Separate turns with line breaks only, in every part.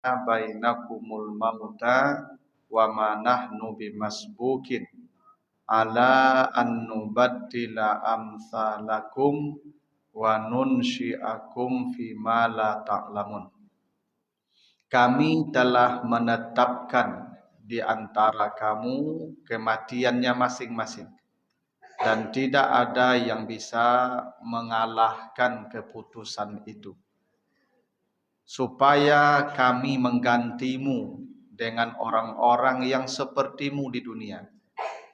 bainakumul mauta wa ma nahnu bimasbukin ala an nubaddila amsalakum wa nunsyi'akum fima la ta'lamun. Kami telah menetapkan di antara kamu kematiannya masing-masing, dan tidak ada yang bisa mengalahkan keputusan itu, supaya kami menggantimu dengan orang-orang yang sepertimu di dunia,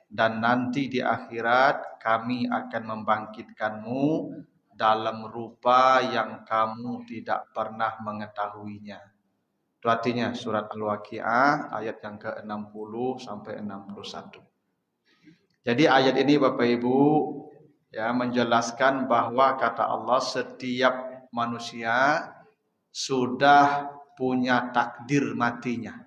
dan nanti di akhirat kami akan membangkitkanmu dalam rupa yang kamu tidak pernah mengetahuinya. Itu artinya surat Al-Waqiah ayat yang ke-60 sampai 61. Jadi ayat ini Bapak Ibu ya menjelaskan bahwa kata Allah setiap manusia sudah punya takdir matinya.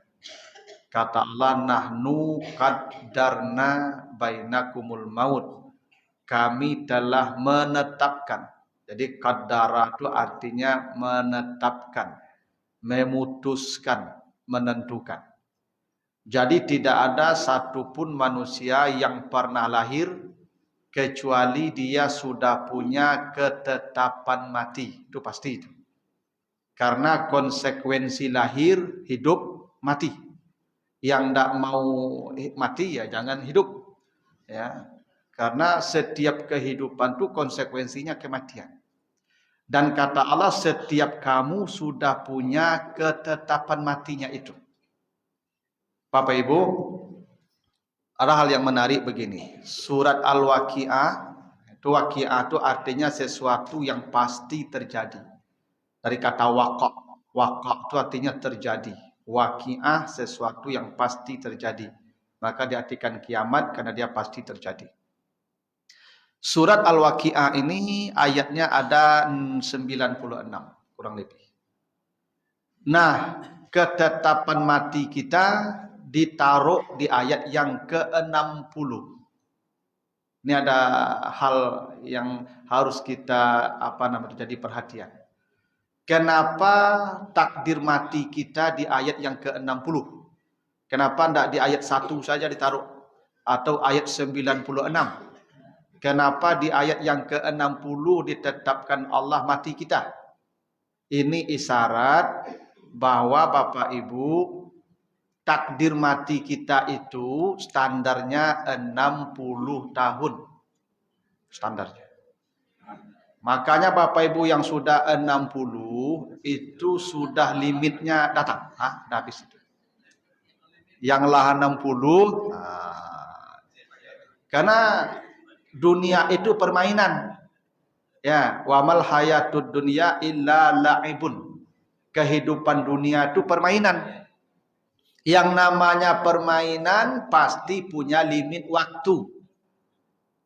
Kata Allah, nahnu qaddarna bainakumul maut. Kami telah menetapkan. Jadi qaddara itu artinya menetapkan, memutuskan, menentukan. Jadi tidak ada satupun manusia yang pernah lahir kecuali dia sudah punya ketetapan mati. Itu pasti itu. Karena konsekuensi lahir, hidup, mati. Yang tidak mau mati ya jangan hidup. Ya. Karena setiap kehidupan itu konsekuensinya kematian. Dan kata Allah, setiap kamu sudah punya ketetapan matinya itu. Bapak Ibu, ada hal yang menarik begini. Surat Al-Waqiah, itu artinya sesuatu yang pasti terjadi. Dari kata waqa'. Waqa' itu artinya terjadi. Waqiah sesuatu yang pasti terjadi. Maka diartikan kiamat karena dia pasti terjadi. Surat Al-Waqiah ini ayatnya ada 96 kurang lebih. Nah, ketetapan mati kita ditaruh di ayat yang ke-60. Ini ada hal yang harus kita jadi perhatian. Kenapa takdir mati kita di ayat yang ke-60? Kenapa tidak di ayat 1 saja ditaruh? Atau ayat 96? Kenapa di ayat yang ke-60 ditetapkan Allah mati kita? Ini isyarat bahwa Bapak Ibu, takdir mati kita itu standarnya 60 tahun. Standarnya. Makanya Bapak Ibu yang sudah 60 itu sudah limitnya datang. Dah habis itu. Yang lah 60 karena dunia itu permainan. Ya, wamal hayatud dunya illa la'ibun. Kehidupan dunia itu permainan. Yang namanya permainan pasti punya limit waktu.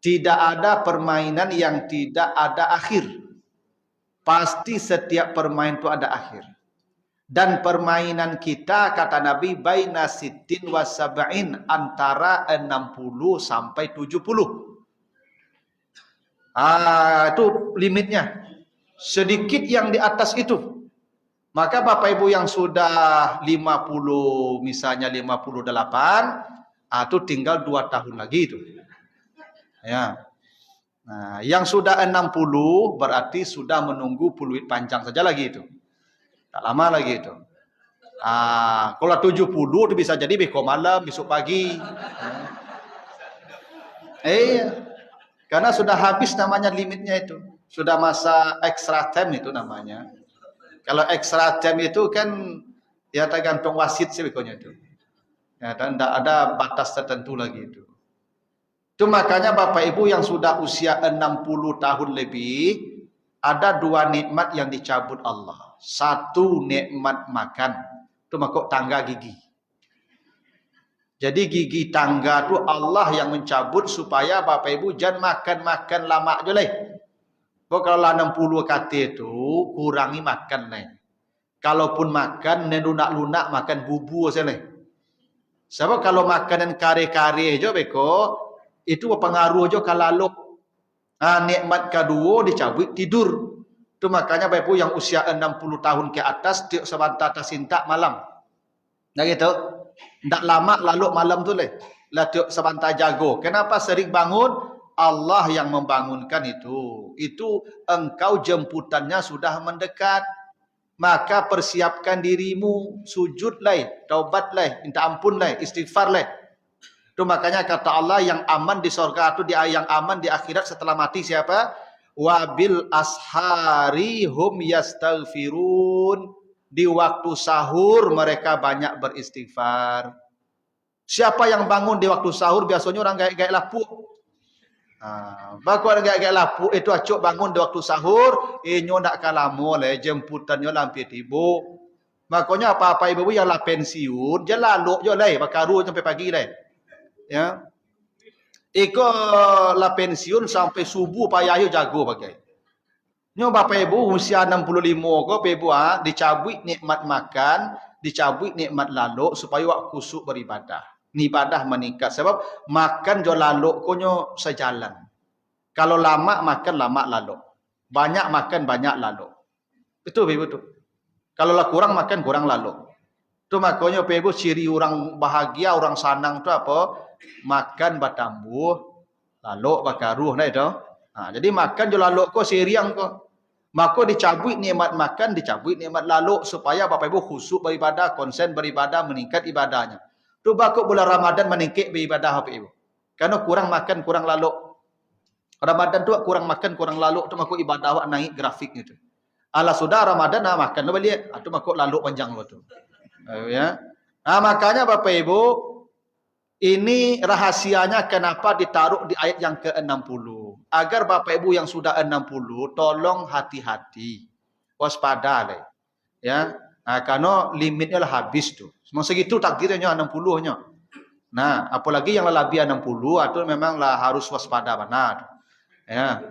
Tidak ada permainan yang tidak ada akhir. Pasti setiap permainan itu ada akhir. Dan permainan kita, kata Nabi, baina sittin wa sab'in, antara 60 sampai 70. Itu limitnya. Sedikit yang di atas itu. Maka Bapak Ibu yang sudah 50, misalnya 58, itu tinggal 2 tahun lagi itu. Ya. Nah, yang sudah 60 berarti sudah menunggu peluit panjang saja lagi itu. Tak lama lagi itu. Kalau 70 itu bisa jadi besok malam, besok pagi. Karena sudah habis namanya limitnya itu. Sudah masa extra time itu namanya. Kalau extra time itu kan ya tergantung wasit sih pokoknya itu. Ya, dan tidak ada batas tertentu lagi itu. Itu makanya Bapak Ibu yang sudah usia 60 tahun lebih, ada 2 nikmat yang dicabut Allah. 1 nikmat makan, itu makuk tangga gigi. Jadi gigi tangga itu Allah yang mencabut supaya Bapak Ibu jangan makan lama aja lah. Kalau 60 kata itu kurangi makan lah. Kalaupun makan lunak makan bubu saja lah. Sebab kalau makanan kare-kare aja beko itu pengaruh aja kalau nikmat kedua dicabut tidur. Itu makanya Bapak Ibu yang usia 60 tahun ke atas tiup sabanta tasinta malam. Nah gitu. Ndak lama lalu malam tu leh. Lah tiup sabanta jago. Kenapa sering bangun? Allah yang membangunkan itu. Itu engkau jemputannya sudah mendekat. Maka persiapkan dirimu, sujudlah, taubatlah, minta ampunlah, istighfarlah. Itu makanya kata Allah yang aman di surga itu yang aman di akhirat setelah mati siapa? Wabil ashari hum yastaghfirun. Di waktu sahur mereka banyak beristighfar. Siapa yang bangun di waktu sahur biasanya orang gaya-gaya lapuk. Baku orang gaya-gaya lapuk itu acuk bangun di waktu sahur, inyo nak kalamo le jemputannya lampi tibu. Makanya apa-apa ibu yang lah pensiun, je lalu je le bakaru sampai pagi le. Ya. Iko lah pensiun sampai subuh payah yo jago bagai. Nyo bapak ibu usia 65 ko ibu dicabut nikmat makan, dicabut nikmat lalu supaya wak kusuk beribadah. Ibadah meningkat sebab makan jo lalu konyo sejalan. Kalau lama makan lama lalu. Banyak makan banyak lalu. Itu ibu tu. Kalau lah kurang makan kurang lalu. Tu makanya ibu ciri orang bahagia, orang senang tu apa? Makan batambuh lalu bakaruh nah itu. Jadi makan jo lalu ko siriang ko. Maka dicabut nikmat makan, dicabut nikmat lalu supaya bapak ibu khusyuk beribadah, konsen beribadah, meningkat ibadahnya. Tu bakuk bulan Ramadan meningkat beribadah bapak ibu. Karena kurang makan, kurang lalu. Ramadan tu kurang makan, kurang lalu tu makuk ibadah awak naik grafiknya tu. Ala sudah Ramadan makan balik, tu makuk lalu panjang lo tu. Ya. Makanya bapak ibu ini rahasianya kenapa ditaruh di ayat yang ke-60. Agar bapak ibu yang sudah 60 tolong hati-hati. Waspada le. Ya. Karena limitnya lah habis tu. Semua segitu takdirnya 60-nya. Nah, apalagi yang lebih 60 itu memang lah harus waspada benar. Ya.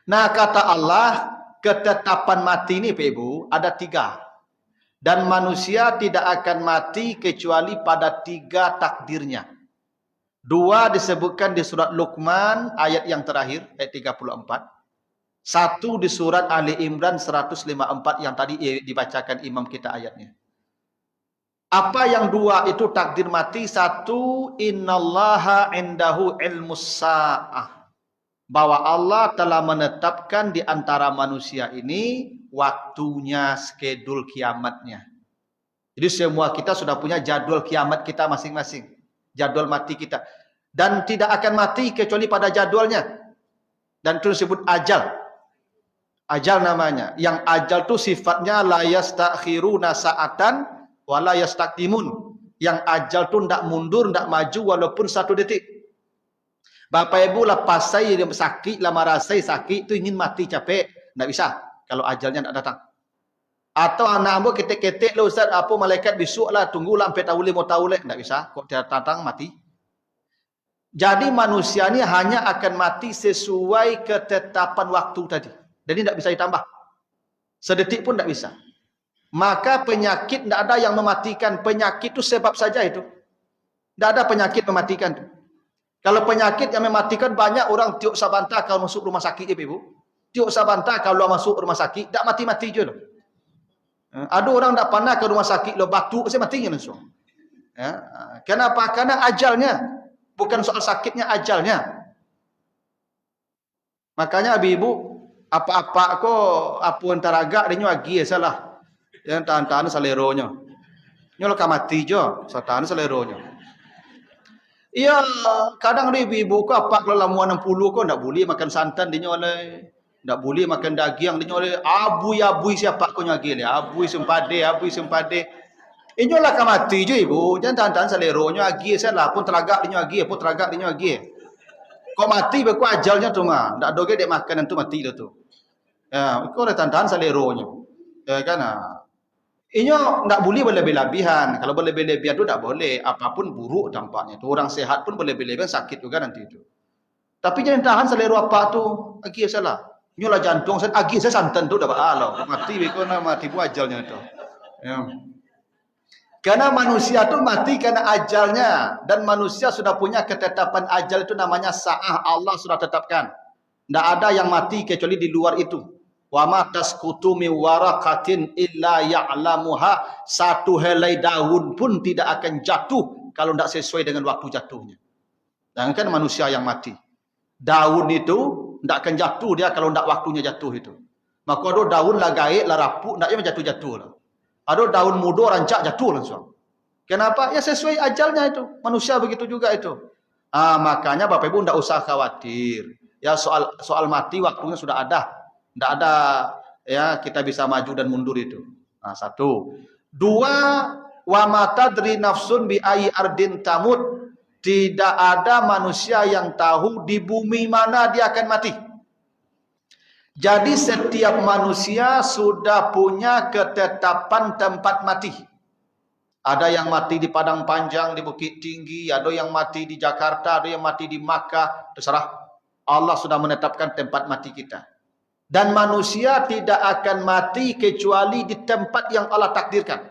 Nah, kata Allah, ketetapan mati ini Pak Ibu ada 3. Dan manusia tidak akan mati kecuali pada 3 takdirnya. 2 disebutkan di surat Luqman ayat yang terakhir ayat 34. 1 di surat Ali Imran 154 yang tadi dibacakan imam kita ayatnya. Apa yang 2 itu takdir mati? 1 innallaha indahu ilmus sa'ah. Bahwa Allah telah menetapkan di antara manusia ini waktunya, skedul kiamatnya. Jadi semua kita sudah punya jadwal kiamat kita masing-masing. Jadwal mati kita. Dan tidak akan mati kecuali pada jadwalnya. Dan itu disebut ajal. Ajal namanya. Yang ajal itu sifatnya la yastakhiruna sa'atan wa la yastaqdimun. Yang ajal itu tidak mundur, tidak maju walaupun 1 detik. Bapak ibu lah pasai sakit, lah merasai sakit itu ingin mati capek. Tidak bisa kalau ajalnya tidak datang. Atau anak ambo ketek-ketek lah Ustaz, apa malaikat besok lah tunggulah sampai tahun 5 tahun lek. Tidak bisa, kok dia datang mati. Jadi manusia ni hanya akan mati sesuai ketetapan waktu tadi. Jadi tidak bisa ditambah. Sedetik pun tidak bisa. Maka penyakit tidak ada yang mematikan. Penyakit itu sebab saja itu. Tidak ada penyakit mematikan itu. Kalau penyakit yang mematikan banyak orang tiup sabanta kalau masuk rumah sakit Ibu. Tiup sabanta kalau masuk rumah sakit tak mati-mati je loh. Ada orang tak pernah ke rumah sakit lo batuk saya matinya langsung. Ya. Kenapa? Karena ajalnya. Bukan soal sakitnya, ajalnya. Makanya ibu apa-apa kok apa antara agak dia agi salah. Yang tahan-tahan saleronya. Nyol mati jo, tahan saleronya. Iya, kadang ibu-ibu ko apa kalau lamuan 60 ko ndak boleh makan santan dia oleh. Ndak boleh makan daging dia oleh. Abui siapa ko nyagi le. Abui sempade. Inyo lah mati je ibu. Jangan tahan-tahan saleronya agi salah pun teragak dia agi, pun teragak dia agi. Kau mati beku ajalnya tu mah. Ndak doge dek makanan tu mati dah tu. Ya, kau dah tahan-tahan saleronya. Ya kan? Inyo ndak boleh berlebih-lebihan. Kalau berlebih-lebihan tu ndak boleh. Apapun buruk dampaknya. Tu orang sehat pun berlebih-lebihan sakit juga nanti itu. Tapi jangan tahan selero apa tu. Agi salah. Inyo lah jantung agi saya santan tu dah baalo. Mati beku mati bu ajalnya tu. Ya. Karena manusia itu mati karena ajalnya. Dan manusia sudah punya ketetapan ajal itu namanya sa'ah. Allah sudah tetapkan. Tidak ada yang mati kecuali di luar itu. Wa ma tasqutu min waraqatin illa ya'lamuha. Satu helai daun pun tidak akan jatuh kalau tidak sesuai dengan waktu jatuhnya. Jangankan manusia yang mati. Daun itu tidak akan jatuh dia kalau tidak waktunya jatuh itu. Maka ada daun lah gaik, lah rapuk, tidak jatuh-jatuh lah. Ada daun muda rancak jatuh langsung. Kenapa? Ya sesuai ajalnya itu. Manusia begitu juga itu. Makanya Bapak Ibu tidak usah khawatir. Ya soal mati waktunya sudah ada. Tidak ada ya kita bisa maju dan mundur itu. Satu. Dua, wa matadri nafsun bi ayyi ardin tamut. Tidak ada manusia yang tahu di bumi mana dia akan mati. Jadi setiap manusia sudah punya ketetapan tempat mati. Ada yang mati di Padang Panjang, di Bukit Tinggi, ada yang mati di Jakarta, ada yang mati di Makkah, terserah. Allah sudah menetapkan tempat mati kita. Dan manusia tidak akan mati kecuali di tempat yang Allah takdirkan.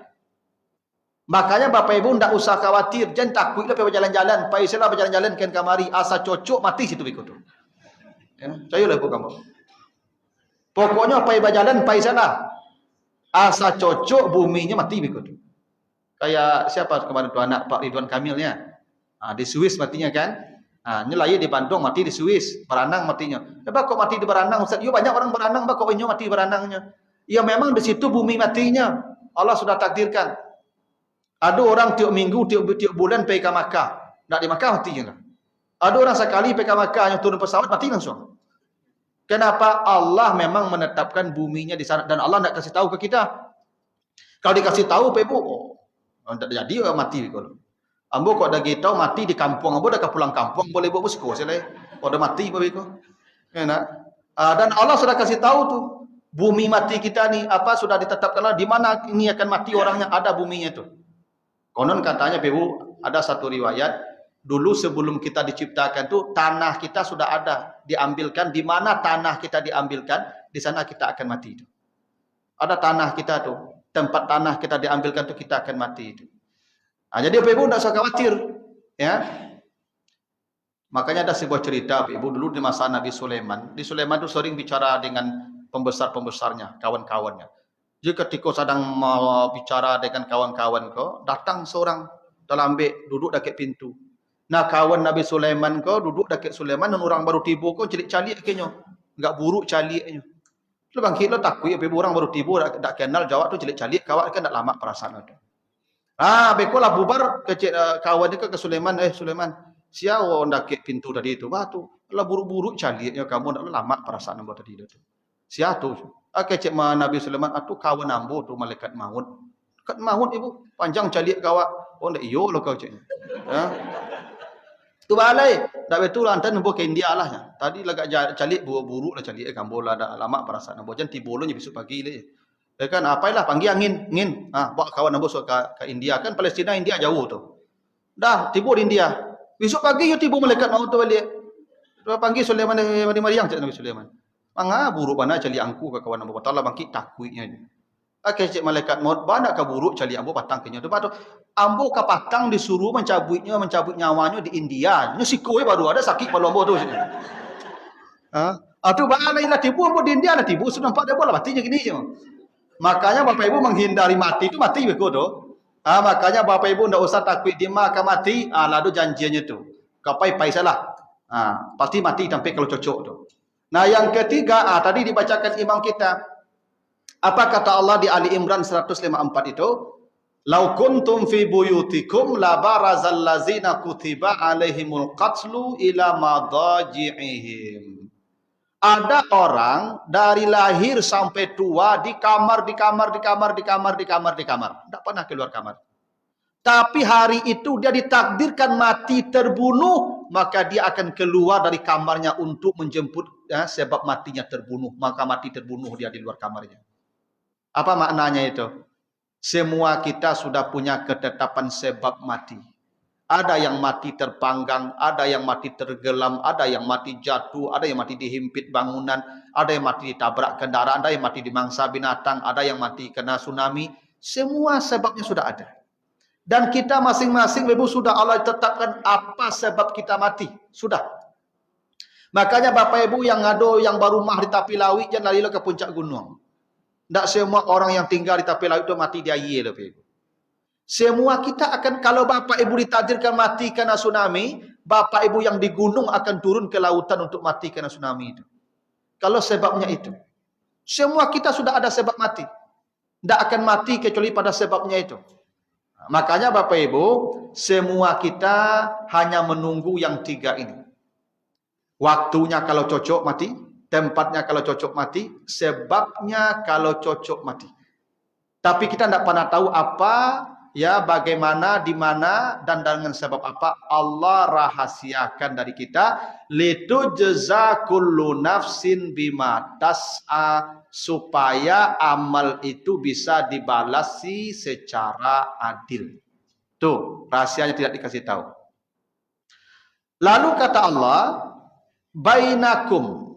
Makanya Bapak Ibu tidak usah khawatir. Jangan takutlah pergi berjalan-jalan. Paisalah berjalan-jalan kan kamari. Asa cocok mati situ ikut. Ya, cayolah bu kamu. Pokoknya pergi berjalan paisalah. Asa cocok buminya mati ikut. Kayak siapa kemarin tu anak Pak Ridwan Kamilnya. Di Swiss matinya kan. Ini lahir di Bandung, mati di Swiss, beranang matinya. Kok mati di beranang, Ustaz? Ya banyak orang beranang, kok ini mati beranangnya. Ya memang di situ bumi matinya. Allah sudah takdirkan. Ada orang tiap minggu, tiap bulan pergi ke Makkah. Tak di Makkah matinya. Ada orang sekali pergi ke Makkah, yang turun pesawat, mati langsung. Kenapa? Allah memang menetapkan buminya di sana. Dan Allah tidak kasih tahu ke kita. Kalau dikasih tahu, Ibu, tak jadi mati. Ambo kok dah tahu mati di kampung, ambo dah pulang kampung boleh buat busko selai. Kok dah mati babiku. Enak. Dan Allah sudah kasih tahu tuh bumi mati kita ni apa sudah ditetapkan di mana ini akan mati orangnya, ada buminya itu. Konon katanya Ibu ada satu riwayat dulu sebelum kita diciptakan tuh tanah kita sudah ada, diambilkan di mana tanah kita diambilkan, di sana kita akan mati itu. Ada tanah kita tuh, tempat tanah kita diambilkan tuh kita akan mati itu. Jadi Bapak Ibu tidak usah khawatir, ya. Makanya ada sebuah cerita, Bapak Ibu, dulu di masa Nabi Sulaiman. Di Sulaiman itu sering bicara dengan pembesar-pembesarnya, kawan-kawannya. Jadi ketika sedang mau bicara dengan kawan-kawan kau, datang seorang dalam ambek duduk dekat pintu. Nah kawan Nabi Sulaiman kau duduk dekat Sulaiman dan orang baru tiba kau celik-calik kayaknya, enggak buruk caliknya. Lu bangkit lo takut, Bapak Ibu, orang baru tiba tak kenal jawab tu celik-calik, kawan kan tak lama perasaan itu. Bekolah bubar kawan dia ke Sulaiman. Sulaiman, siapa ndak ke pintu tadi itu? Batu. Lah buru-buru caliknya kamu ndak lama perasaan ambo tadi itu. Siapa tu? Kecek Nabi Sulaiman atu kawan ambo tu malaikat maut. Malaikat maut Ibu, panjang calik kawak. Ndak iyo lo kau ceknya. Ya. Tu balai, dak betul antan ambo ke India lah ya. Tadi lagak calik buru-buru lah calik kamu lah dak lama perasaan ambo jangan tibolonya besok pagi le. Kan apailah panggil angin. Bawa kawan ambo ke India kan Palestina India jauh tu. Dah tiba di India. Besok pagi yo tiba malaikat maut tu balik. Panggil Sulaiman di Maryam cak Nabi Sulaiman. Mangga buruk bana cali angku ke kawan ambo patalla bangki takutnya. Cek malaikat maut bana ka buruk cali ambo patang kenya tu batu. Ambo ka patang disuruh mencabut nyawanya di India. Nya sikoi baru ada sakit palu ambo tu. Atu bana lah tiba ambo di India lah tiba sudah nampak dia bola matinya gini je. Makanya Bapak Ibu menghindari mati itu mati begitu. Makanya Bapak Ibu tidak usah takut dia akan mati. Lalu janjinya tu. Kapai paisalah. Pasti mati sampai kalau cocok tu. Nah yang ketiga, tadi dibacakan imam kita. Apa kata Allah di Ali Imran 154 itu? Lau kuntum fi buyutikum la barazal lazina kutiba alaihimul qatlu ila madaji'ihim. Ada orang dari lahir sampai tua di kamar. Tidak pernah keluar kamar. Tapi hari itu dia ditakdirkan mati terbunuh. Maka dia akan keluar dari kamarnya untuk menjemput sebab matinya terbunuh. Maka mati terbunuh dia di luar kamarnya. Apa maknanya itu? Semua kita sudah punya ketetapan sebab mati. Ada yang mati terpanggang, ada yang mati tergelam, ada yang mati jatuh, ada yang mati dihimpit bangunan, ada yang mati ditabrak kendaraan, ada yang mati dimangsa binatang, ada yang mati kena tsunami. Semua sebabnya sudah ada. Dan kita masing-masing Ibu sudah Allah tetapkan apa sebab kita mati. Sudah. Makanya Bapak Ibu yang ngado yang baru mah di Tapi Lawi jangan lari ke puncak gunung. Tidak semua orang yang tinggal di Tapi Lawi itu mati di air, Bapak Ibu. Semua kita akan, kalau Bapak Ibu ditakdirkan mati karena tsunami, Bapak Ibu yang di gunung akan turun ke lautan untuk mati karena tsunami itu. Kalau sebabnya itu. Semua kita sudah ada sebab mati. Tidak akan mati kecuali pada sebabnya itu. Makanya Bapak Ibu, semua kita hanya menunggu yang 3 ini. Waktunya kalau cocok mati, tempatnya kalau cocok mati, sebabnya kalau cocok mati. Tapi kita tidak pernah tahu apa, ya bagaimana, di mana, dan dengan sebab apa Allah rahasiakan dari kita. Litujza kullu nafsin bima tas'a, supaya amal itu bisa dibalasi secara adil. Tuh, rahasianya tidak dikasih tahu. Lalu kata Allah, bainakum.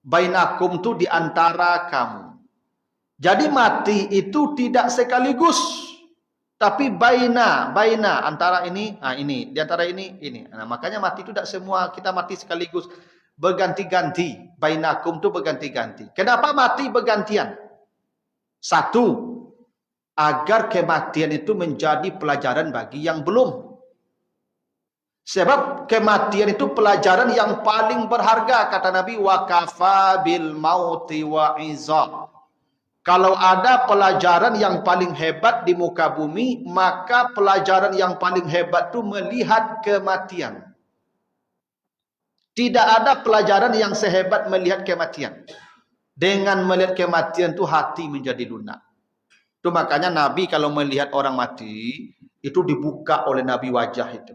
Bainakum itu di antara kamu. Jadi mati itu tidak sekaligus, tapi baina antara ini, ini di antara ini. Nah, makanya mati itu tidak semua kita mati sekaligus, berganti-ganti. Bainakum itu berganti-ganti. Kenapa mati bergantian? Satu, agar kematian itu menjadi pelajaran bagi yang belum. Sebab kematian itu pelajaran yang paling berharga, kata Nabi, wa kafa bil mauti wa izah. Kalau ada pelajaran yang paling hebat di muka bumi, maka pelajaran yang paling hebat itu melihat kematian. Tidak ada pelajaran yang sehebat melihat kematian. Dengan melihat kematian itu hati menjadi lunak. Itu makanya Nabi kalau melihat orang mati, itu dibuka oleh Nabi wajah itu.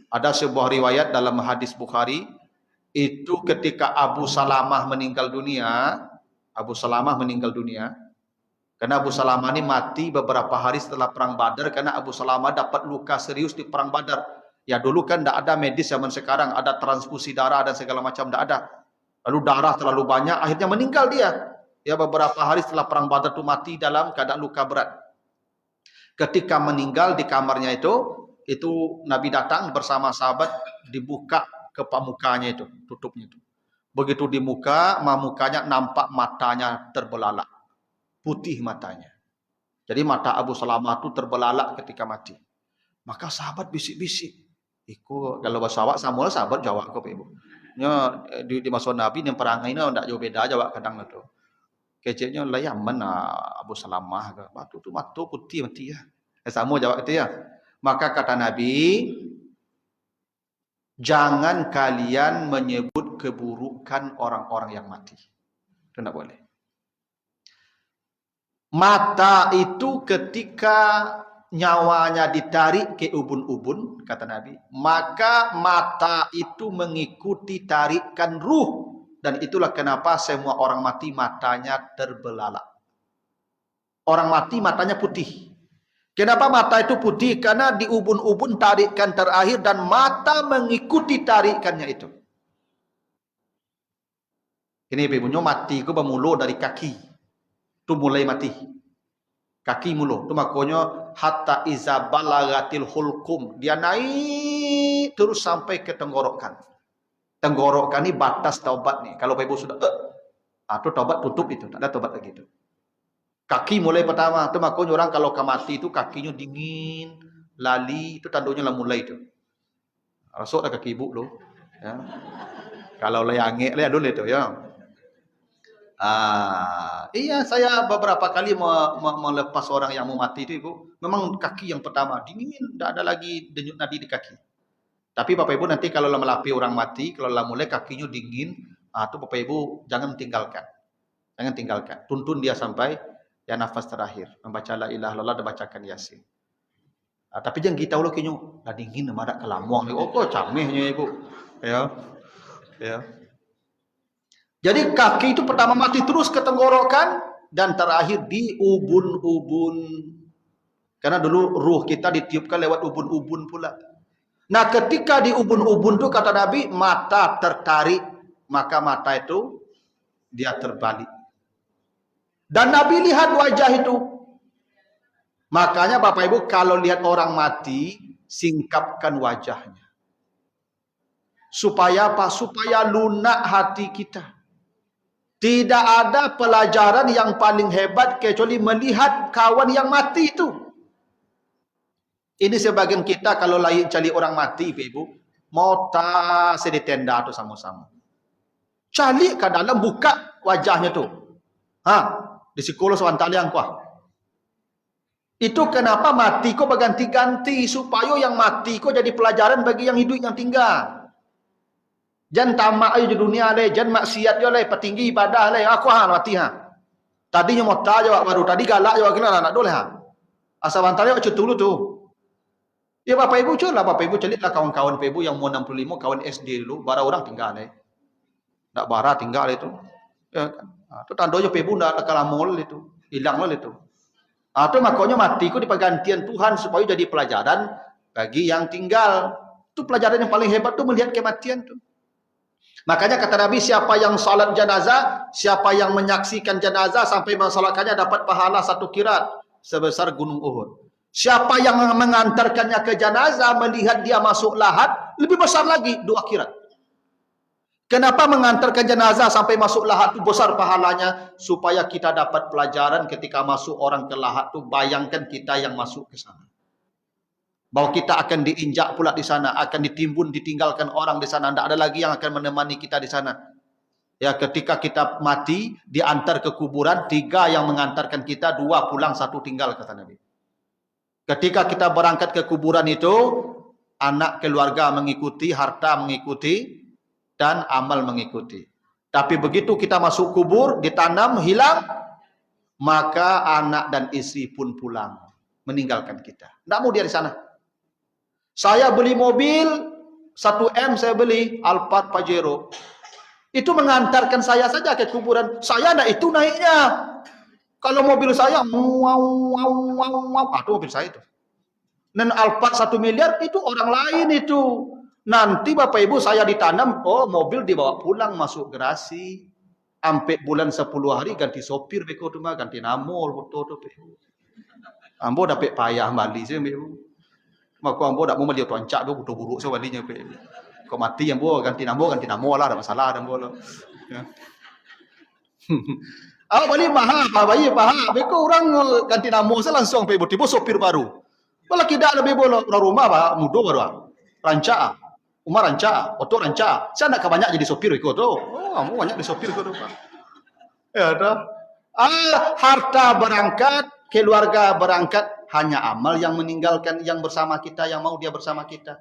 Ada sebuah riwayat dalam hadis Bukhari, itu ketika Abu Salamah meninggal dunia, karena Abu Salamah ini mati beberapa hari setelah perang Badar, karena Abu Salamah dapat luka serius di perang Badar. Ya dulu kan tidak ada medis zaman sekarang, ada transfusi darah dan segala macam, tidak ada. Lalu darah terlalu banyak, akhirnya meninggal dia. Ya beberapa hari setelah perang Badar itu mati dalam keadaan luka berat. Ketika meninggal di kamarnya itu Nabi datang bersama sahabat, dibuka ke mukanya itu, tutupnya itu. Begitu di mukanya nampak matanya terbelalak. Putih matanya. Jadi mata Abu Salamah itu terbelalak ketika mati. Maka sahabat bisik-bisik. Iku kalau bahasa awak sama sahabat jawab ke Ibu. Nya di masa Nabi yang perangai ini tidak jauh beda jawab kadang itu. Keceknya layaman Abu Salamah ke batu tu mata putih mati ya. Sama jawab itu ya. Maka kata Nabi, jangan kalian menyebut keburukan orang-orang yang mati. Itu tidak boleh. Mata itu ketika nyawanya ditarik ke ubun-ubun, kata Nabi, maka mata itu mengikuti tarikan ruh. Dan itulah kenapa semua orang mati matanya terbelalak. Orang mati matanya putih. Kenapa mata itu putih? Karena di ubun-ubun tarikan terakhir dan mata mengikuti tarikannya itu. Ini ibunya mati itu bermula dari kaki. Itu mulai mati. Kaki mulu. Itu makanya hatta iza balagatil hulkum. Dia naik terus sampai ke tenggorokan. Tenggorokan ini batas taubat nih. Kalau ibu sudah atau taubat tutup itu, tak ada taubat lagi itu. Kaki mulai pertama, itu makanya orang kalau mati itu kakinya dingin, lali, itu tandanya lah mulai itu. Rasuk dah kaki ibu lo. Ya. Kalau layangnya, lihat dulu itu ya. Iya, saya beberapa kali melepas orang yang mau mati itu, Ibu. Memang kaki yang pertama dingin, tidak ada lagi denyut nadi di kaki. Tapi Bapak Ibu nanti kalau melapi orang mati, kalau mulai kakinya dingin, itu Bapak Ibu jangan tinggalkan. Jangan tinggalkan. Tuntun dia sampai ya nafas terakhir, membaca la ilaha illallah dan bacakan Yasin. Tapi jangan kita ulo kinyo, dah dingin marah kelamuang. Oh kok camehnya Ibu. Ya. Ya. Jadi kaki itu pertama mati terus ke tenggorokan dan terakhir di ubun-ubun. Karena dulu ruh kita ditiupkan lewat ubun-ubun pula. Nah, ketika di ubun-ubun itu kata Nabi mata tertarik, maka mata itu dia terbalik. Dan Nabi lihat wajah itu. Makanya Bapak Ibu kalau lihat orang mati, singkapkan wajahnya. Supaya apa? Supaya lunak hati kita. Tidak ada pelajaran yang paling hebat kecuali melihat kawan yang mati itu. Ini sebagian kita kalau lain cari orang mati, Ibu, mau tas di tenda tu sama-sama. Cari ke dalam, buka wajahnya tu. Di sekolah sewantal yang kuah. Itu kenapa mati kau berganti-ganti, supaya yang mati kau jadi pelajaran bagi yang hidup yang tinggal. Jangan tamak aja di dunia le, jangan maksiat je le, petinggi ibadah le, aku mati Tadinya mau jawab baru, tadi galak jawab kena nak boleh Asal wantal yang dulu tu. Ya Bapak Ibu culah, Bapak Ibu celitlah kawan-kawan Ibu yang umur 65, kawan SD dulu, bara orang tinggal le. Nak bara tinggal itu. Ya kan? Itu tandanya Ibu nak kalamol itu, hilang lah itu. Itu makanya mati ku di pergantian Tuhan supaya jadi pelajaran bagi yang tinggal. Itu pelajaran yang paling hebat tu melihat kematian tu. Makanya kata Nabi, siapa yang salat jenazah, siapa yang menyaksikan jenazah sampai mensalatkannya dapat pahala 1 kirat sebesar gunung Uhud. Siapa yang mengantarkannya ke jenazah melihat dia masuk lahat lebih besar lagi 2 kirat. Kenapa mengantarkan jenazah sampai masuk lahat itu besar pahalanya? Supaya kita dapat pelajaran ketika masuk orang ke lahat itu, bayangkan kita yang masuk ke sana. Bahwa kita akan diinjak pula di sana, akan ditimbun, ditinggalkan orang di sana, tidak ada lagi yang akan menemani kita di sana. Ya, ketika kita mati, diantar ke kuburan, 3 yang mengantarkan kita, 2 pulang, 1 tinggal, kata Nabi. Ketika kita berangkat ke kuburan itu, anak keluarga mengikuti, harta mengikuti, dan amal mengikuti. Tapi begitu kita masuk kubur, ditanam, hilang, maka anak dan istri pun pulang, meninggalkan kita. Tidak mau dia di sana. Saya beli mobil 1M, saya beli Alphard Pajero. Itu mengantarkan saya saja ke kuburan. Saya ada itu naiknya. Kalau mobil saya itu mobil saya itu. Dan Alphard 1 miliar itu orang lain itu. Nanti Bapak Ibu saya ditanam, mobil dibawa pulang masuk garasi. Sampai bulan 10 hari ganti sopir beko tu mah, ganti namol foto tu. Ambo dapat payah balik sih Ibu. Maka ambo dak mau melihat tuancak tu butuh buruk so balinya pe. Kau mati ambo ganti namo lah, ada masalah ambo lo. Ya. Balik mahal, bayi paham. Beko orang ganti namo saya langsung pe tiba sopir baru. Kalau tidak lebih boleh orang rumah bah mudo baru. Rancak. Umar rancak, oto rancak. Saya nak banyak jadi sopir ikut tu. Kamu banyak jadi sopir ikut tu. Ya dah. Harta berangkat, keluarga berangkat, hanya amal yang meninggalkan yang bersama kita, yang mau dia bersama kita.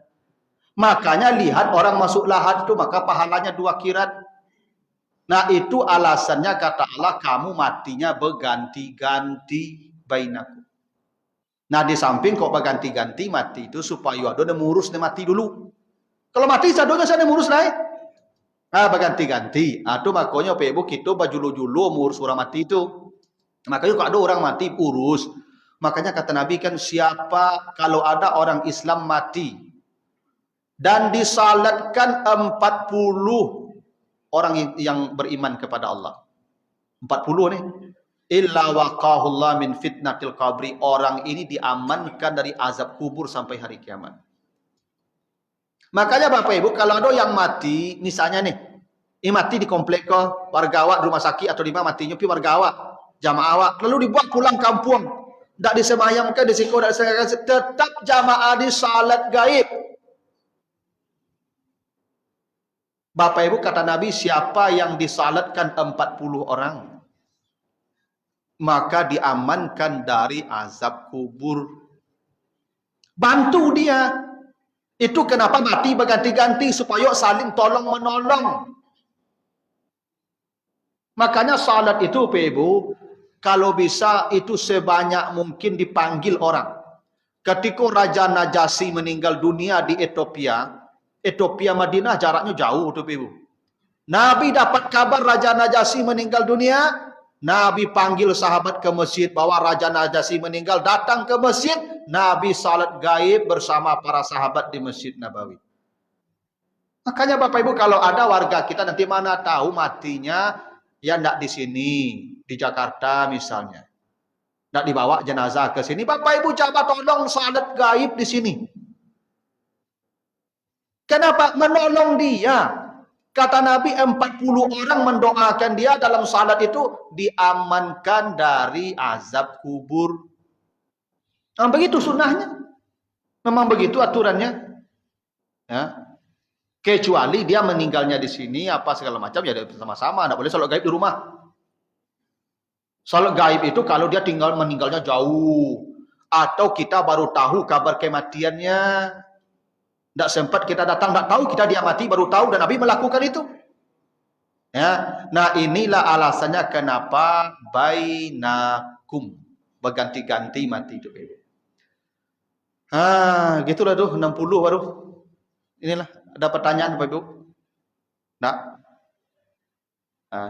Makanya lihat orang masuk lahat itu, maka pahalanya 2 kirat. Nah itu alasannya kata Allah, kamu matinya berganti-ganti bainaku. Nah di samping kok berganti-ganti mati itu supaya ada mengurus mati dulu. Kalau mati sadonya saya mengurus lain. Berganti-ganti. Itu makanya Ibu kita bajulu-julu mengurus orang mati itu. Makanya kalau ada orang mati urus. Makanya kata Nabi kan, siapa kalau ada orang Islam mati dan disalatkan 40 orang yang beriman kepada Allah. 40 nih. Illa waqahullah min fitnatil qabri. Orang ini diamankan dari azab kubur sampai hari kiamat. Makanya Bapak Ibu kalau ada yang mati, misalnya nih, ini mati di komplek kau, warga awak di rumah sakit atau di mana matinya, pi warga awak, jamaah awak, lalu dibuat pulang kampung. Tak disemayamkan di siku, tak disemayamkan, tetap jamaah di salat gaib. Bapak Ibu kata Nabi, siapa yang disalatkan 40 orang, maka diamankan dari azab kubur. Bantu dia. Itu kenapa mati berganti-ganti, supaya saling tolong-menolong. Makanya salat itu Ibu, kalau bisa itu sebanyak mungkin dipanggil orang. Ketika Raja Najasyi meninggal dunia di Ethiopia Madinah jaraknya jauh tuh Ibu. Nabi dapat kabar Raja Najasyi meninggal dunia, Nabi panggil sahabat ke masjid bahwa Raja Najasyi meninggal, datang ke masjid, Nabi salat gaib bersama para sahabat di Masjid Nabawi. Makanya Bapak Ibu kalau ada warga kita nanti mana tahu matinya ya enggak di sini, di Jakarta misalnya. Enggak dibawa jenazah ke sini, Bapak Ibu coba tolong salat gaib di sini. Kenapa? Menolong dia. Kata Nabi 40 orang mendoakan dia dalam salat itu diamankan dari azab kubur. Memang begitu sunnahnya. Memang begitu aturannya. Ya. Kecuali dia meninggalnya di sini apa segala macam ya bersama-sama, enggak boleh salat gaib di rumah. Salat gaib itu kalau dia meninggalnya jauh atau kita baru tahu kabar kematiannya. Tidak sempat kita datang, tidak tahu kita dia mati, baru tahu dan Nabi melakukan itu. Ya, nah inilah alasannya kenapa bainakum berganti-ganti mati itu. Gitulah tuh 60 baru. Inilah ada pertanyaan Bapak Ibu? Nah,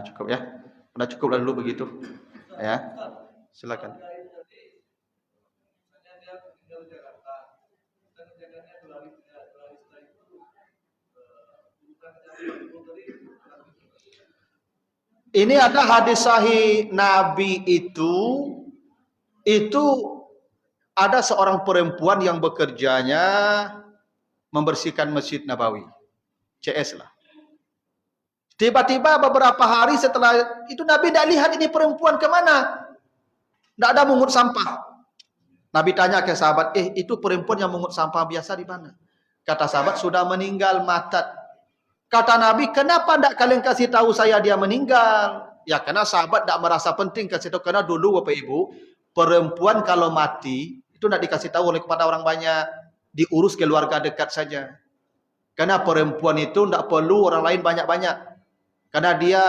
cukup ya. Udah cukup lah dulu begitu. Ya, silakan. Ini ada hadis sahih Nabi itu ada seorang perempuan yang bekerjanya membersihkan Masjid Nabawi. CS lah. Tiba-tiba beberapa hari setelah itu Nabi tidak lihat ini perempuan kemana. Tidak ada mungut sampah. Nabi tanya ke sahabat, itu perempuan yang mungut sampah biasa di mana? Kata sahabat, sudah meninggal matat. Kata Nabi, kenapa tidak kalian kasih tahu saya dia meninggal? Ya karena sahabat tidak merasa penting kasih tahu. Karena dulu Bapak Ibu, perempuan kalau mati, itu tidak dikasih tahu oleh kepada orang banyak. Diurus keluarga dekat saja. Karena perempuan itu tidak perlu orang lain banyak-banyak. Karena dia,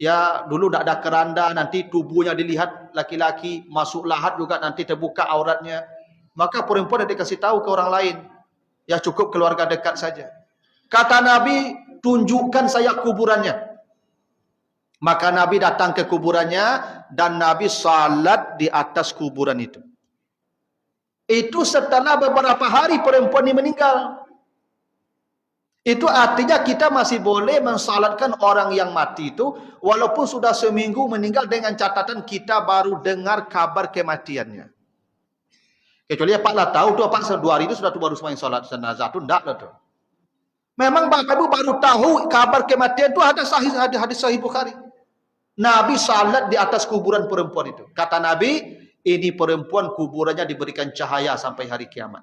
ya dulu tidak ada keranda, nanti tubuhnya dilihat laki-laki, masuk lahat juga nanti terbuka auratnya. Maka perempuan tidak dikasih tahu ke orang lain. Ya cukup keluarga dekat saja. Kata Nabi, tunjukkan saya kuburannya. Maka Nabi datang ke kuburannya dan Nabi salat di atas kuburan itu. Itu setelah beberapa hari perempuan ini meninggal. Itu artinya kita masih boleh mensalatkan orang yang mati itu walaupun sudah seminggu meninggal dengan catatan kita baru dengar kabar kematiannya. Kecuali Pak lah tahu tuh Pak 2 hari itu sudah baru semain salat jenazah itu enggak lah tuh. Memang Bapak Ibu baru tahu kabar kematian itu ada hadis sahih Bukhari. Nabi salat di atas kuburan perempuan itu. Kata Nabi, ini perempuan kuburannya diberikan cahaya sampai hari kiamat.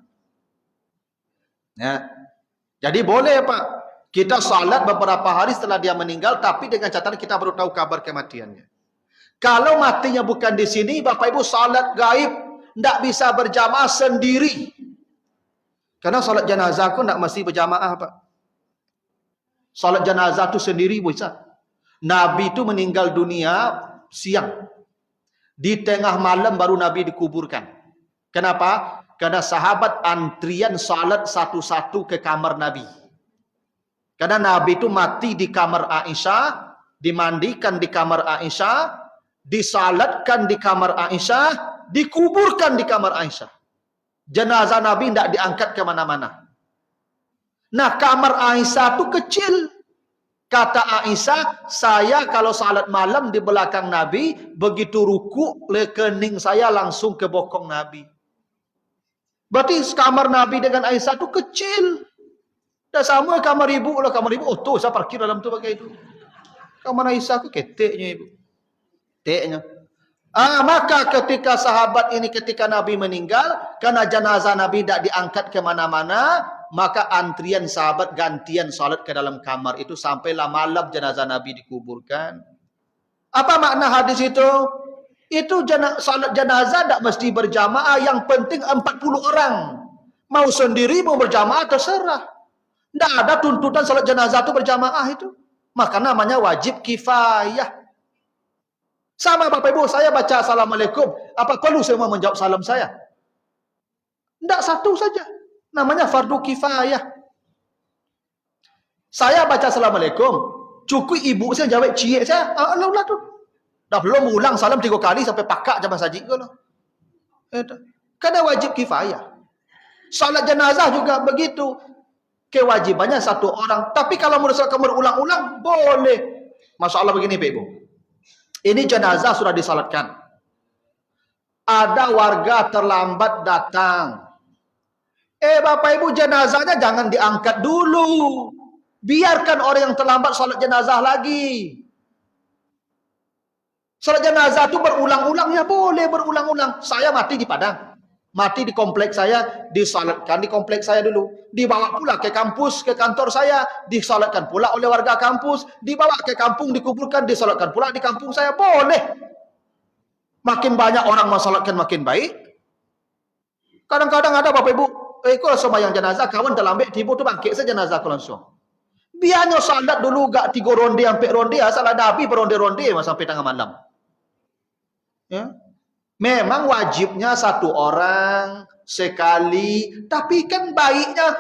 Ya. Jadi boleh Pak, kita salat beberapa hari setelah dia meninggal, tapi dengan catatan kita baru tahu kabar kematiannya. Kalau matinya bukan di sini, Bapak Ibu salat gaib, tidak bisa berjamaah sendiri. Karena salat jenazah pun tidak mesti berjamaah Pak. Salat jenazah itu sendiri bisa. Nabi itu meninggal dunia siang. Di tengah malam baru Nabi dikuburkan. Kenapa? Karena sahabat antrian salat satu-satu ke kamar Nabi. Karena Nabi itu mati di kamar Aisyah, dimandikan di kamar Aisyah, disalatkan di kamar Aisyah, dikuburkan di kamar Aisyah. Jenazah Nabi tidak diangkat ke mana-mana. Nah, kamar Aisyah itu kecil. Kata Aisyah, saya kalau salat malam di belakang Nabi, begitu ruku, rekening saya langsung ke bokong Nabi. Berarti kamar Nabi dengan Aisyah itu kecil. Dah sama kamar ibu lah, kamar ibu. Oh tuh, saya parkir dalam tu pakai itu. Kamar Aisyah itu keteknya ibu. Keteknya. Maka ketika sahabat ini ketika Nabi meninggal, karena jenazah Nabi tidak diangkat ke mana-mana, maka antrian sahabat gantian salat ke dalam kamar itu sampailah malam jenazah Nabi dikuburkan. Apa makna hadis itu? Itu salat jenazah tidak mesti berjamaah, yang penting 40 orang. Mau sendiri mau berjamaah terserah. Tidak ada tuntutan salat jenazah itu berjamaah itu. Maka namanya wajib kifayah. Sama Bapak Ibu, saya baca Assalamualaikum, apa perlu semua menjawab salam saya? Tidak, satu saja. Namanya fardu kifayah. Saya baca Assalamualaikum, cukup ibu saya jawab cik saya, Allah tu. Dah belum ulang salam 3 kali sampai pakak jamaah sajid ke lah. Karena wajib kifayah. Salat jenazah juga begitu. Kewajibannya 1 orang. Tapi kalau menurut kamu berulang-ulang, boleh. Masalah begini Pak Ibu. Ini jenazah sudah disalatkan. Ada warga terlambat datang. Bapak Ibu, jenazahnya jangan diangkat dulu. Biarkan orang yang terlambat sholat jenazah lagi. Sholat jenazah itu berulang-ulang, ya boleh berulang-ulang. Saya mati di Padang. Mati di kompleks saya, disalatkan di kompleks saya dulu. Dibawa pula ke kampus, ke kantor saya, disalatkan pula oleh warga kampus. Dibawa ke kampung, dikuburkan, disalatkan pula di kampung saya. Boleh. Makin banyak orang mensalatkan makin baik. Kadang-kadang ada Bapak Ibu, kalau sembahyang jenazah, kawan terlambat, tiba tu bangkit saja jenazah aku langsung. Biarnya salat dulu gak 3 ronde sampai ronde, asal ada api beronde-ronde sampai tengah malam. Ya. Memang wajibnya 1 orang sekali, tapi kan baiknya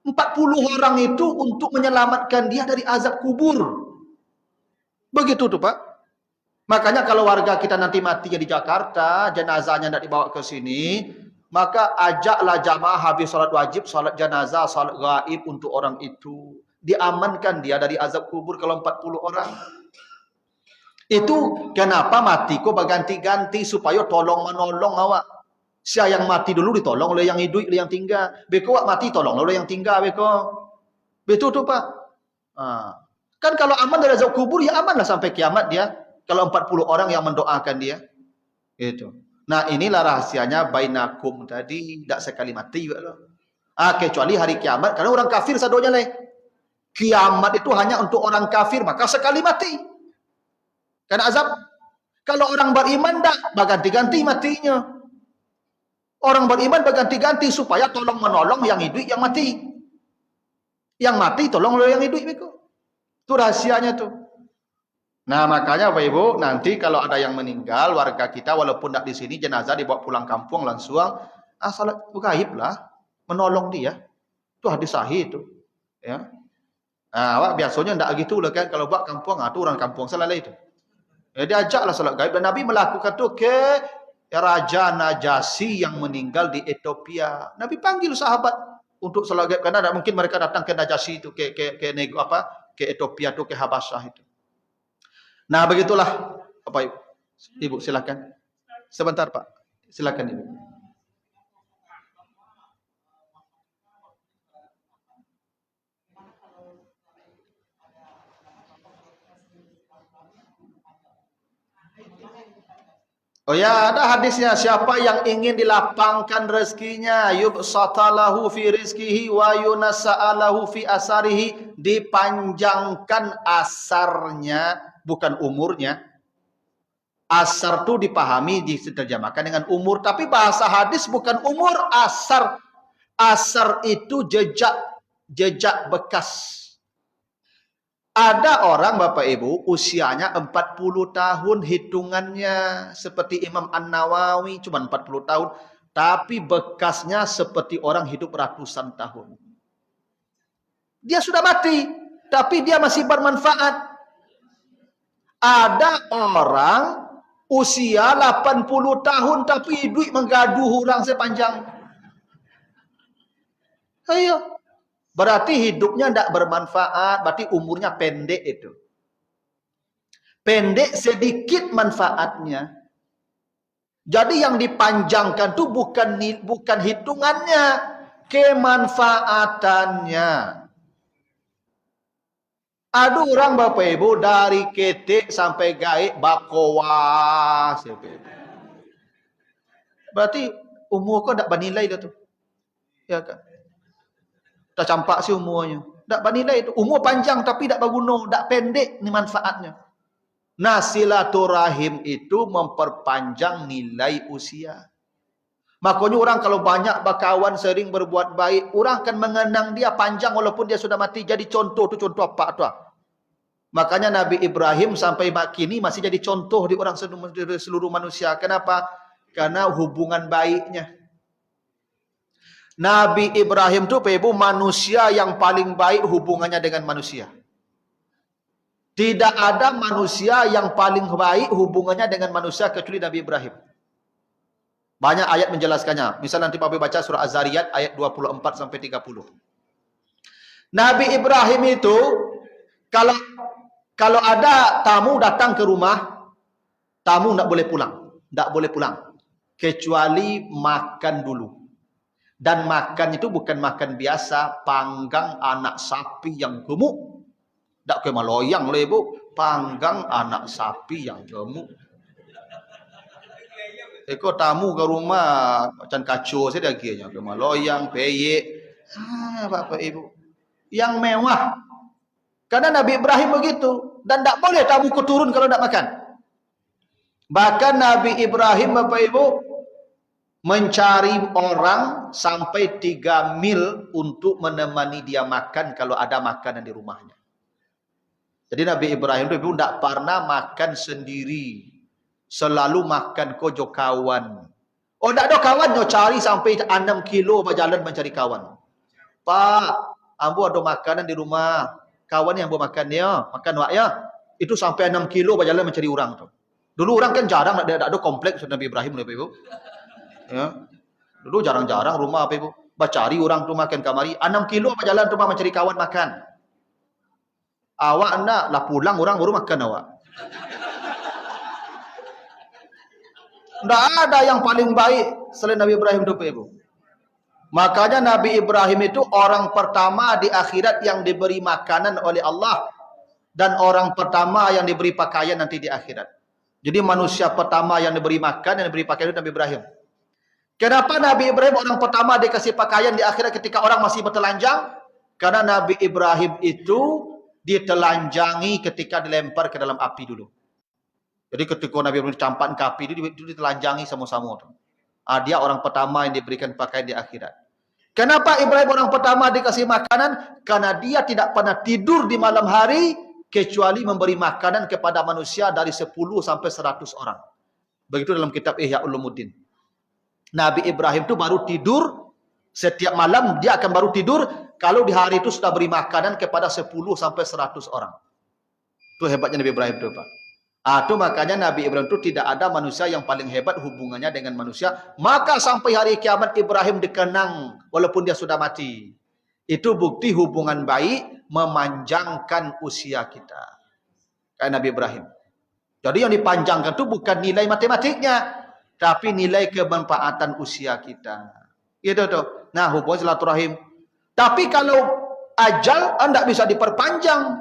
40 orang itu untuk menyelamatkan dia dari azab kubur. Begitu tuh Pak. Makanya kalau warga kita nanti matinya di Jakarta, jenazahnya tidak dibawa ke sini, maka ajaklah jamaah habis salat wajib, salat jenazah, salat gaib untuk orang itu. Diamankan dia dari azab kubur kalau 40 orang. Itu kenapa mati kok berganti-ganti supaya tolong menolong awak. Siapa yang mati dulu ditolong oleh yang hidup, oleh yang tinggal. Beko awak mati tolong oleh yang tinggal beko. Betul tuh Pak. Kan kalau aman dari azab kubur ya amanlah sampai kiamat dia. Kalau 40 orang yang mendoakan dia. Itu. Nah, inilah rahasianya bainakum tadi, tidak sekali mati juga loh. Kecuali hari kiamat karena orang kafir sadonya leh. Kiamat itu hanya untuk orang kafir, maka sekali mati. Karena azab. Kalau orang beriman tak berganti-ganti matinya. Orang beriman berganti-ganti supaya tolong menolong yang hidup, yang mati. Yang mati tolong oleh yang hidup itu. Itu rahasianya tuh. Nah, makanya Bapak Ibu, nanti kalau ada yang meninggal warga kita walaupun tidak di sini, jenazah dibawa pulang kampung langsung, salat gaib lah, menolong dia. Itu hadis sahih itu. Ya. Awak biasanya tidak gitu lah kan, kalau buat kampung, itu orang kampung selalu itu. Ya, diajaklah salat gaib dan Nabi melakukan itu ke Raja Najasyi yang meninggal di Ethiopia. Nabi panggil sahabat untuk salat gaib karena mungkin mereka datang ke Najasyi itu ke Ethiopia itu, ke Habasyah itu. Nah, begitulah Bapak Ibu. Ibu silakan. Sebentar Pak. Silakan Ibu. Oh ya, ada hadisnya, siapa yang ingin dilapangkan rezekinya, yubsatalahu fi rizkihi wa yunassa'alahu fi asarihi, dipanjangkan asarnya, bukan umurnya. Asar itu dipahami, diterjemahkan dengan umur, tapi bahasa hadis bukan umur, asar. Asar itu jejak bekas. Ada orang Bapak Ibu usianya 40 tahun hitungannya seperti Imam An-Nawawi cuma 40 tahun, tapi bekasnya seperti orang hidup ratusan tahun. Dia sudah mati, tapi dia masih bermanfaat. Ada orang usia 80 tahun tapi hidup menggaduh orang sepanjang. Ayo. Berarti hidupnya tidak bermanfaat, berarti umurnya pendek itu. Pendek sedikit manfaatnya. Jadi yang dipanjangkan itu bukan hitungannya, kemanfaatannya. Ada orang Bapak Ibu dari ketik sampai gaib bakowa. Berarti umur kau tidak bernilai dah tu. Ya kan? Tak campak sih umurnya. Tak bernilai itu. Umur panjang tapi tak berguna. Tak pendek ni manfaatnya. Nah, silaturahim itu memperpanjang nilai usia. Makanya orang kalau banyak berkawan sering berbuat baik, orang akan mengenang dia panjang walaupun dia sudah mati. Jadi contoh tu contoh apa tu? Makanya Nabi Ibrahim sampai kini masih jadi contoh di orang seluruh manusia. Kenapa? Karena hubungan baiknya. Nabi Ibrahim itu Ibu manusia yang paling baik hubungannya dengan manusia. Tidak ada manusia yang paling baik hubungannya dengan manusia kecuali Nabi Ibrahim. Banyak ayat menjelaskannya. Misal nanti Bapak baca surah Az-Zariyat ayat 24 sampai 30. Nabi Ibrahim itu kalau ada tamu datang ke rumah, tamu tidak boleh pulang. Tidak boleh pulang. Kecuali makan dulu. Dan makan itu bukan makan biasa, panggang anak sapi yang gemuk. Tak ke maloyang le ibu, panggang anak sapi yang gemuk. Eko tamu ke rumah macam kacau saya dah kira ke maloyang, peyek. Bapak ibu. Yang mewah. Karena Nabi Ibrahim begitu, dan tak boleh tamu ku turun kalau tak makan. Bahkan Nabi Ibrahim Bapak Ibu mencari orang sampai 3 mil untuk menemani dia makan kalau ada makanan di rumahnya. Jadi Nabi Ibrahim itu tidak pernah makan sendiri. Selalu makan kojo kawan. Oh tak ada kawan, yo cari sampai 6 kilo berjalan mencari kawan. Pak, ambo ada makanan di rumah. Kawan yang ambo makan ya, makan wak ya. Itu sampai 6 kilo berjalan mencari orang tu. Dulu orang kan jarang ada kompleks Nabi Ibrahim Bapak Ibu. Ya. Dulu jarang-jarang rumah apa Ibu. Bacari orang tu makan kamari. 6 kilo berjalan rumah mencari kawan makan. Awak nak lah pulang orang baru makan awak. Tidak ada yang paling baik selain Nabi Ibrahim itu Bapak Ibu. Makanya Nabi Ibrahim itu orang pertama di akhirat yang diberi makanan oleh Allah. Dan orang pertama yang diberi pakaian nanti di akhirat. Jadi manusia pertama yang diberi makan, yang diberi pakaian itu Nabi Ibrahim. Kenapa Nabi Ibrahim orang pertama dikasih pakaian di akhirat ketika orang masih bertelanjang? Karena Nabi Ibrahim itu ditelanjangi ketika dilempar ke dalam api dulu. Jadi ketika Nabi Ibrahim campak ke api itu ditelanjangi sama-sama. Dia orang pertama yang diberikan pakaian di akhirat. Kenapa Ibrahim orang pertama dikasih makanan? Karena dia tidak pernah tidur di malam hari kecuali memberi makanan kepada manusia dari 10 sampai 100 orang. Begitu dalam kitab Ihya Ulumuddin. Nabi Ibrahim itu baru tidur setiap malam, dia akan baru tidur kalau di hari itu sudah beri makanan kepada 10 sampai 100 orang. Itu hebatnya Nabi Ibrahim itu Pak. Itu makanya Nabi Ibrahim itu tidak ada manusia yang paling hebat hubungannya dengan manusia. Maka sampai hari kiamat Ibrahim dikenang walaupun dia sudah mati. Itu bukti hubungan baik memanjangkan usia kita. Kayak Nabi Ibrahim. Jadi yang dipanjangkan itu bukan nilai matematiknya, tapi nilai kemanfaatan usia kita. Itu tuh. Nah, hubungan silaturahim. Tapi kalau ajal tidak bisa diperpanjang.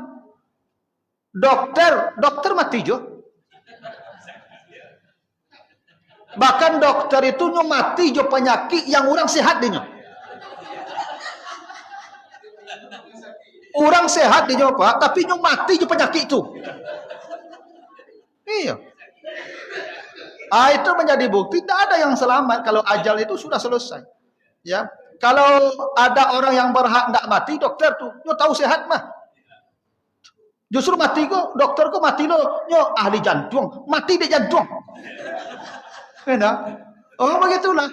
Dokter mati jo. Bahkan dokter itu mati jo penyakit yang orang sehat dia. Orang sehat dia Pak, tapi mati jo penyakit itu. Iya. Itu menjadi bukti tidak ada yang selamat kalau ajal itu sudah selesai. Ya. Kalau ada orang yang berhak tidak mati, dokter tuh, tahu sehat mah. Justru mati kok, dokter kok mati lo, ahli jantung, mati di jantung. Benar? Oh begitulah.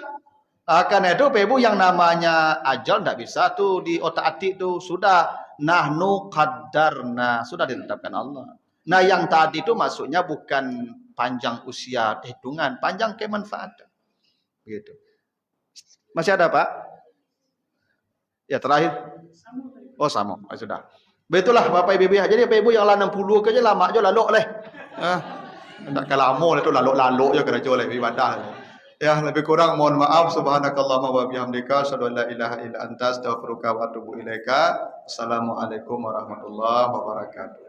Karena itu Ibu yang namanya ajal tidak bisa tuh di otak-atik tuh sudah nahnu qaddarna, sudah ditetapkan Allah. Nah yang tadi itu maksudnya bukan panjang usia hitungan, panjang kemanfaatan. Begitu. Masih ada Pak? Ya terakhir. Oh sama, sudah. Begitulah Bapak Ibu. Jadi Bapak Ibu yang lah 60 ke je lama je laluk leh. Tak kalah lama itu laluk-laluk je kena oleh ibadah. Ya, lebih kurang mohon maaf. Subhanakallahumma wa bihamdika asyhadu an la ilaha illa anta astaghfiruka wa atubu ilaika. Assalamualaikum warahmatullahi wabarakatuh.